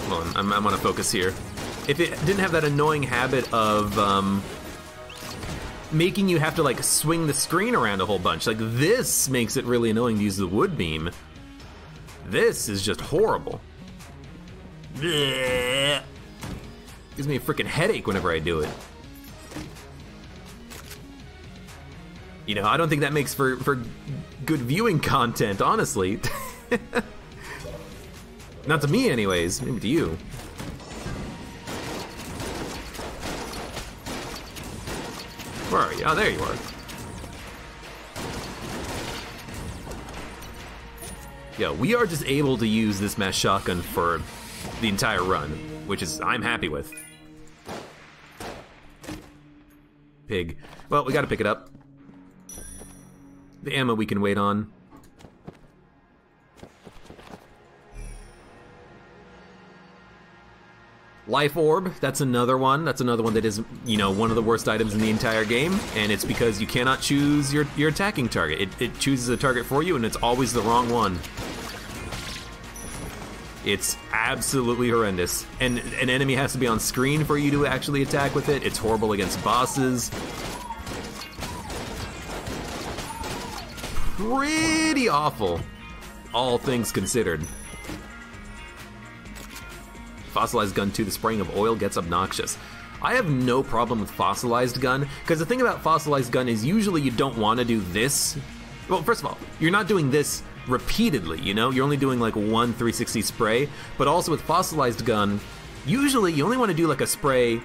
hold on, I'm on a focus here. If it didn't have that annoying habit of making you have to, like, swing the screen around a whole bunch. Like, this makes it really annoying to use the wood beam. This is just horrible. Blech. Gives me a freaking headache whenever I do it. You know, I don't think that makes for good viewing content, honestly. Not to me, anyways. Maybe to you. Where are you? Oh, there you are. Yo, we are just able to use this mass shotgun for the entire run, which is I'm happy with. Pig. Well, we gotta pick it up. The ammo we can wait on. Life orb, that's another one. That's another one that is, you know, one of the worst items in the entire game, and it's because you cannot choose your attacking target. It chooses a target for you, and it's always the wrong one. It's absolutely horrendous. And an enemy has to be on screen for you to actually attack with it. It's horrible against bosses. Pretty awful, all things considered. Fossilized gun 2, the spraying of oil gets obnoxious. I have no problem with Fossilized Gun, because the thing about Fossilized Gun is usually you don't want to do this. Well, first of all, you're not doing this repeatedly, you know? You're only doing like one 360 spray, but also with Fossilized Gun, usually you only want to do like a spray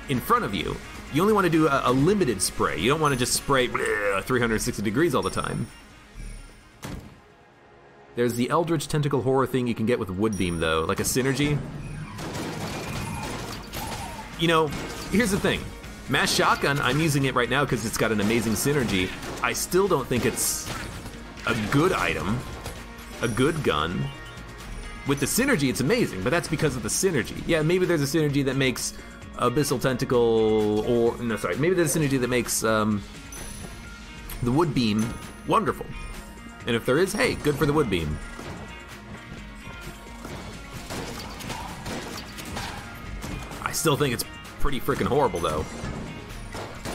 in front of you. You only want to do a limited spray. You don't want to just spray 360 degrees all the time. There's the Eldritch Tentacle Horror thing you can get with Woodbeam, though, like a synergy. You know, here's the thing. Mass Shotgun, I'm using it right now because it's got an amazing synergy. I still don't think it's a good item, a good gun. With the synergy, it's amazing, but that's because of the synergy. Yeah, maybe there's a synergy that makes Abyssal Tentacle, or, no, sorry, maybe there's a synergy that makes the Woodbeam wonderful. And if there is, hey, good for the Woodbeam. I still think it's pretty freaking horrible, though.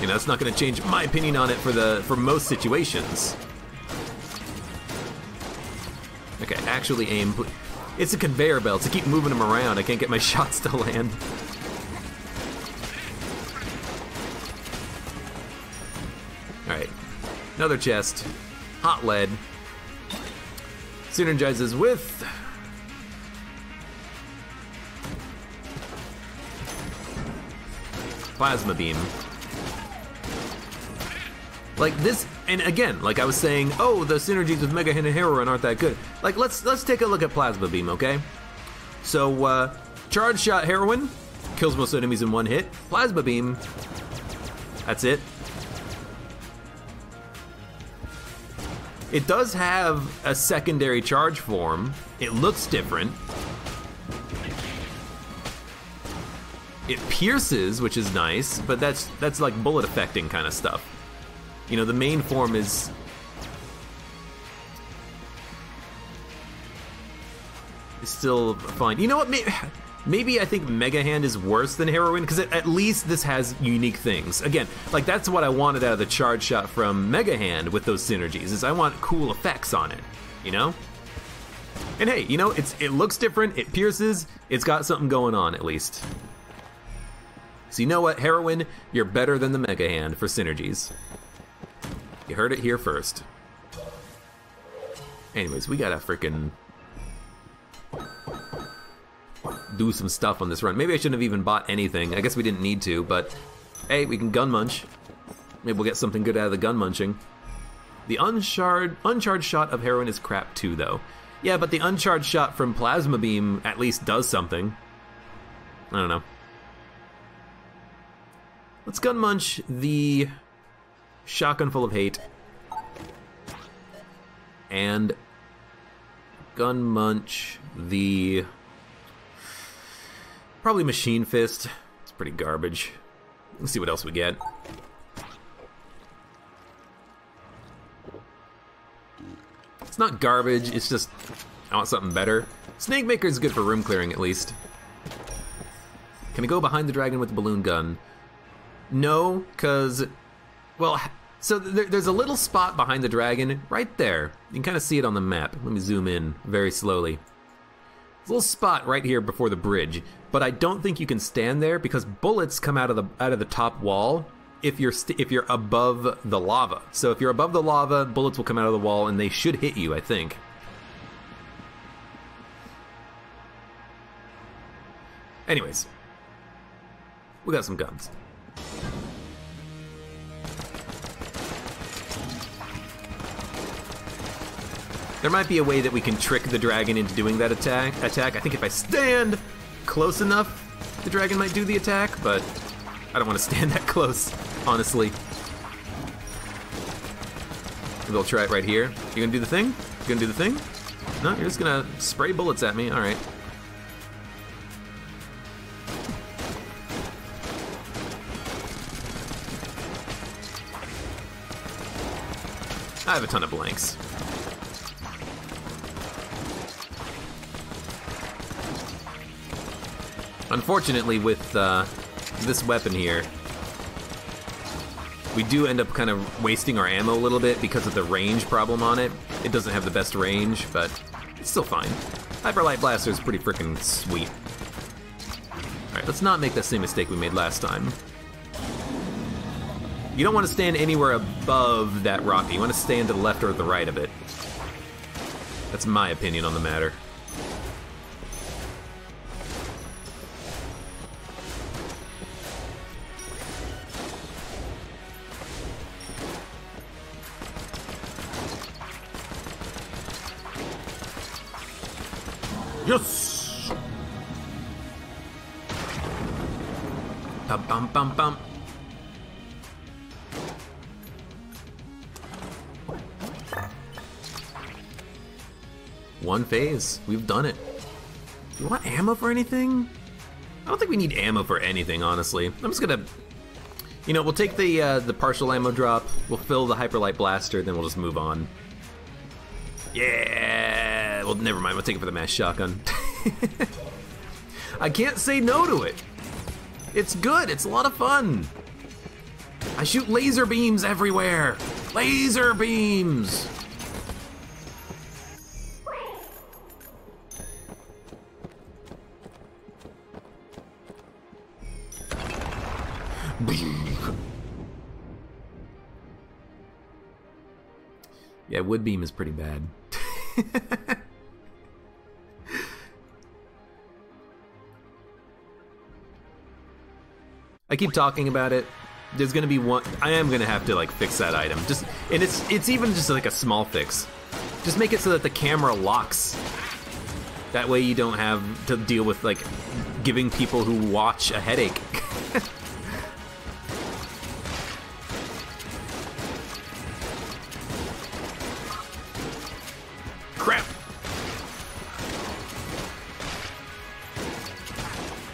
You know, it's not going to change my opinion on it for most situations. Okay, actually aim. It's a conveyor belt, so keep moving them around. I can't get my shots to land. Alright, another chest. Hot lead. Synergizes with Plasma Beam. Like this, and again, like I was saying, oh, the synergies with Mega Hand and Heroin aren't that good. Like, let's take a look at Plasma Beam, okay? So, Charge Shot Heroin kills most enemies in one hit. Plasma Beam, that's it. It does have a secondary charge form. It looks different. It pierces, which is nice, but that's like bullet affecting kind of stuff. You know, the main form is still fine. You know what? Maybe I think Mega Hand is worse than Heroin, because at least this has unique things. Again, like that's what I wanted out of the charge shot from Mega Hand with those synergies, is I want cool effects on it, you know? And hey, you know, it looks different, it pierces, it's got something going on at least. So you know what, Heroin, you're better than the Mega Hand for synergies. You heard it here first. Anyways, we gotta freaking do some stuff on this run. Maybe I shouldn't have even bought anything. I guess we didn't need to, but hey, we can gun munch. Maybe we'll get something good out of the gun munching. The uncharged shot of Heroin is crap too, though. Yeah, but the uncharged shot from Plasma Beam at least does something. I don't know. Let's gun munch the Shotgun Full of Hate. And gun munch the probably Machine Fist. It's pretty garbage. Let's see what else we get. It's not garbage, it's just I want something better. Snake Maker is good for room clearing at least. Can I go behind the dragon with the balloon gun? No, because, well, so there's a little spot behind the dragon right there. You can kind of see it on the map. Let me zoom in very slowly. There's a little spot right here before the bridge, but I don't think you can stand there because bullets come out of the top wall if you're above the lava. So if you're above the lava, bullets will come out of the wall and they should hit you, I think. Anyways, we got some guns. There might be a way that we can trick the dragon into doing that attack. I think if I stand close enough, the dragon might do the attack, but I don't want to stand that close, honestly. Maybe I'll try it right here. You gonna do the thing? You gonna do the thing? No, you're just gonna spray bullets at me. All right. I have a ton of blanks. Unfortunately, with this weapon here, we do end up kind of wasting our ammo a little bit because of the range problem on it. It doesn't have the best range, but it's still fine. Hyperlight Blaster is pretty freaking sweet. Alright, let's not make the same mistake we made last time. You don't want to stand anywhere above that rocket. You want to stand to the left or the right of it. That's my opinion on the matter. Yes! Bum bum bum. One phase. We've done it. Do you want ammo for anything? I don't think we need ammo for anything, honestly. I'm just gonna... You know, we'll take the partial ammo drop, we'll fill the Hyperlight Blaster, then we'll just move on. Yeah! Well, never mind, we'll take it for the mass shotgun. I can't say no to it. It's good, it's a lot of fun. I shoot laser beams everywhere. Laser beams! Yeah, wood beam is pretty bad. I keep talking about it. There's gonna be one. I am gonna have to like fix that item. And it's even just like a small fix. Just make it so that the camera locks. That way you don't have to deal with like giving people who watch a headache. Crap!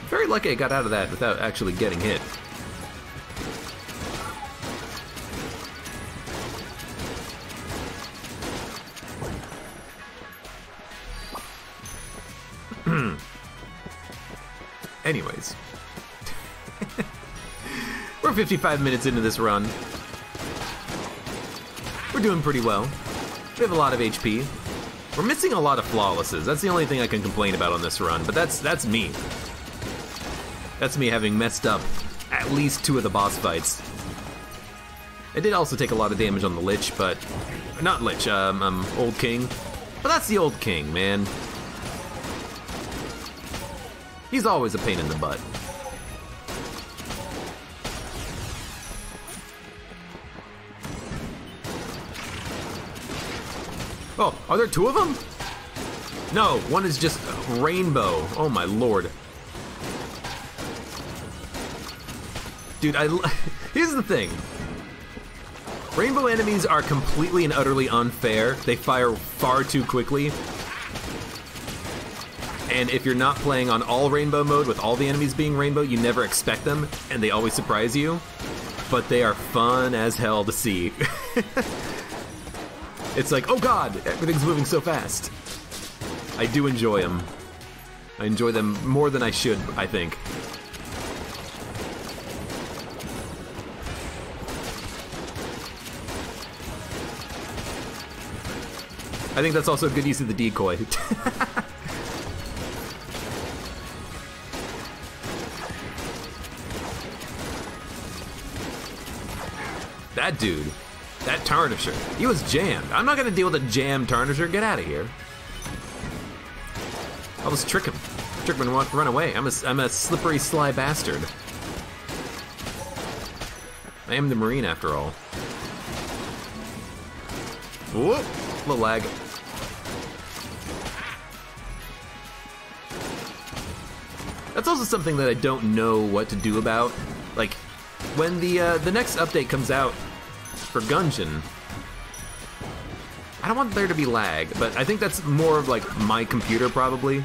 Very lucky I got out of that without actually getting hit. Anyways. We're 55 minutes into this run. We're doing pretty well. We have a lot of HP. We're missing a lot of flawlesses. That's the only thing I can complain about on this run, but that's me. That's me having messed up at least 2 of the boss fights. I did also take a lot of damage on the Lich, but... Not Lich, Old King. But that's the Old King, man. He's always a pain in the butt. Oh, are there 2 of them? No, one is just rainbow. Oh my lord. Dude, here's the thing. Rainbow enemies are completely and utterly unfair. They fire far too quickly. And if you're not playing on all rainbow mode with all the enemies being rainbow, you never expect them, and they always surprise you. But they are fun as hell to see. It's like, oh god, everything's moving so fast. I do enjoy them. I enjoy them more than I should, I think. I think that's also a good use of the decoy. That dude, that Tarnisher, he was jammed. I'm not gonna deal with a jammed Tarnisher. Get out of here. I'll just trick him. Trick him and run away. I'm a slippery, sly bastard. I am the Marine after all. Whoop, little lag. That's also something that I don't know what to do about. Like, when the next update comes out for Gungeon, I don't want there to be lag, but I think that's more of like my computer probably.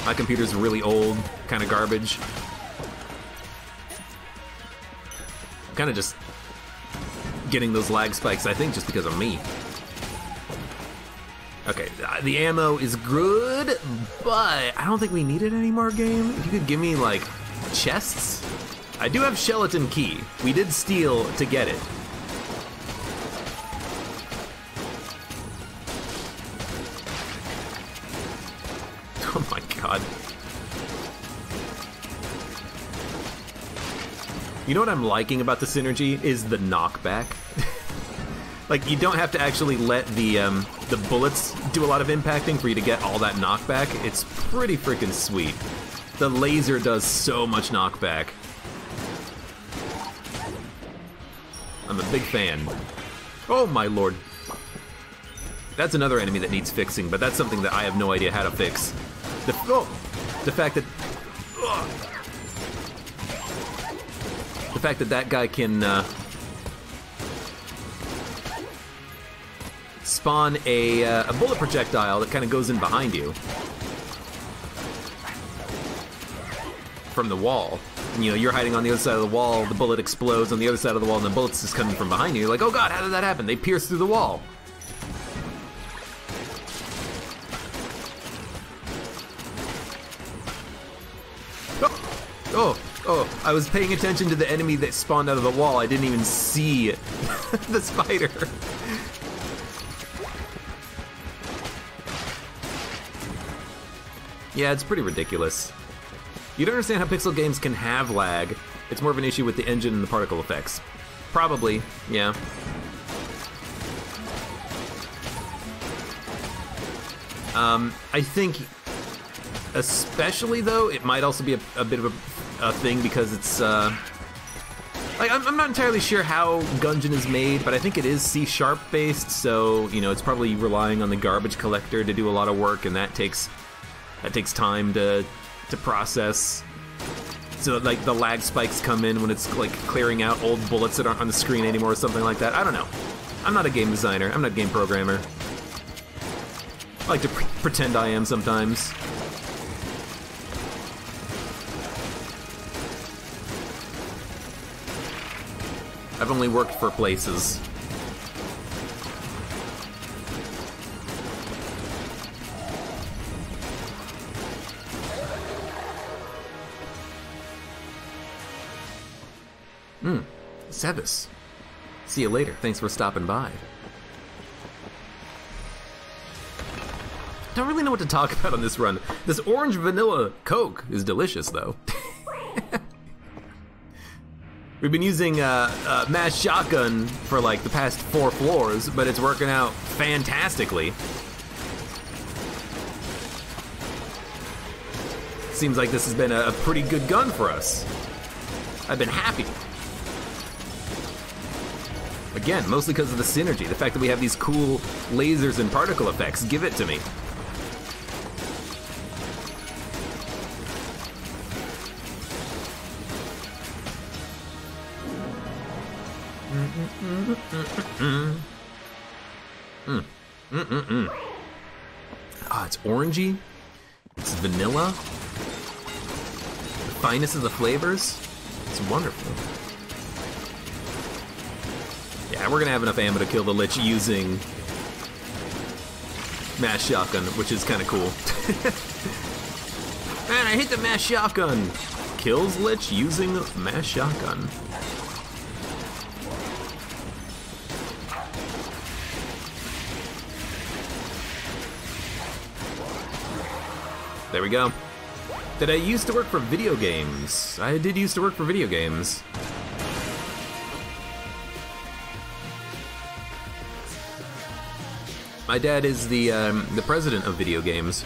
My computer's really old, kind of garbage. I'm kind of just getting those lag spikes, I think, just because of me. Okay, the ammo is good, but I don't think we need it anymore, game. If you could give me, like, chests? I do have Skeleton Key. We did steal to get it. Oh my god. You know what I'm liking about the synergy is the knockback. Like, you don't have to actually let the bullets do a lot of impacting for you to get all that knockback. It's pretty freaking sweet. The laser does so much knockback. I'm a big fan. Oh my lord. That's another enemy that needs fixing, but that's something that I have no idea how to fix. The fact that that guy can spawn a bullet projectile that kind of goes in behind you from the wall. And, you know, you're hiding on the other side of the wall, the bullet explodes on the other side of the wall, and the bullet's just coming from behind you. You're like, oh god, how did that happen? They pierced through the wall. Oh, I was paying attention to the enemy that spawned out of the wall. I didn't even see the spider. Yeah, it's pretty ridiculous. You don't understand how pixel games can have lag. It's more of an issue with the engine and the particle effects. Probably, yeah. I think, especially though, it might also be a bit of a thing because it's, like, I'm not entirely sure how Gungeon is made, but I think it is C# based, so, you know, it's probably relying on the garbage collector to do a lot of work, and that takes time to process. So, like, the lag spikes come in when it's, like, clearing out old bullets that aren't on the screen anymore or something like that. I don't know. I'm not a game designer. I'm not a game programmer. I like to pretend I am sometimes. I've only worked for places. Sebus. See you later. Thanks for stopping by. Don't really know what to talk about on this run. This orange vanilla Coke is delicious, though. We've been using mass shotgun for like the past 4 floors, but it's working out fantastically. Seems like this has been a pretty good gun for us. I've been happy. Again, mostly because of the synergy, the fact that we have these cool lasers and particle effects. Give it to me. Ah, it's orangey. It's vanilla. The finest of the flavors. It's wonderful. Yeah, we're gonna have enough ammo to kill the Lich using mass shotgun, which is kind of cool. Man, I hate the mass shotgun. Kills Lich using mass shotgun. There we go. Did I used to work for video games? I did used to work for video games. My dad is the president of video games.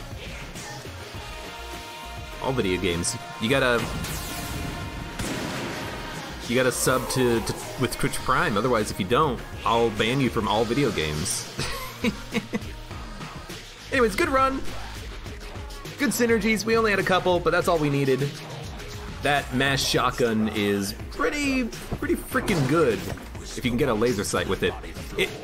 All video games. You gotta sub to with Twitch Prime. Otherwise, if you don't, I'll ban you from all video games. Anyways, good run. Good synergies. We only had a couple, but that's all we needed. That mass shotgun is pretty freaking good if you can get a laser sight with it.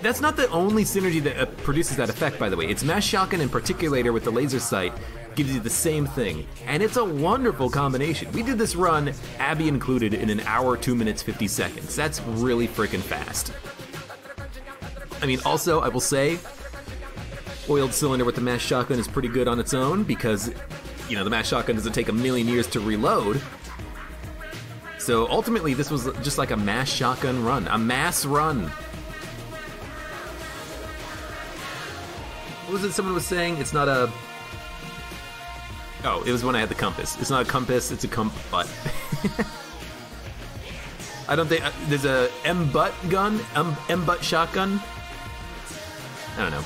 That's not the only synergy that produces that effect, by the way. It's mass shotgun in particular with the laser sight gives you the same thing, and it's a wonderful combination. We did this run, Abby included, in 1 hour, 2 minutes, 50 seconds. That's really freaking fast. I mean, also, I will say, oiled cylinder with the mass shotgun is pretty good on its own because, you know, the mass shotgun doesn't take a million years to reload. So ultimately, this was just like a mass shotgun run, a mass run. What was it someone was saying? It's not a... Oh, it was when I had the compass. It's not a compass, it's a but. I don't think there's a M-butt gun, M-butt shotgun. I don't know.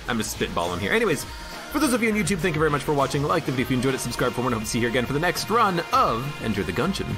I'm just spitballing here. Anyways, for those of you on YouTube, thank you very much for watching. Like the video if you enjoyed it, subscribe for more, and I hope to see you here again for the next run of Enter the Gungeon.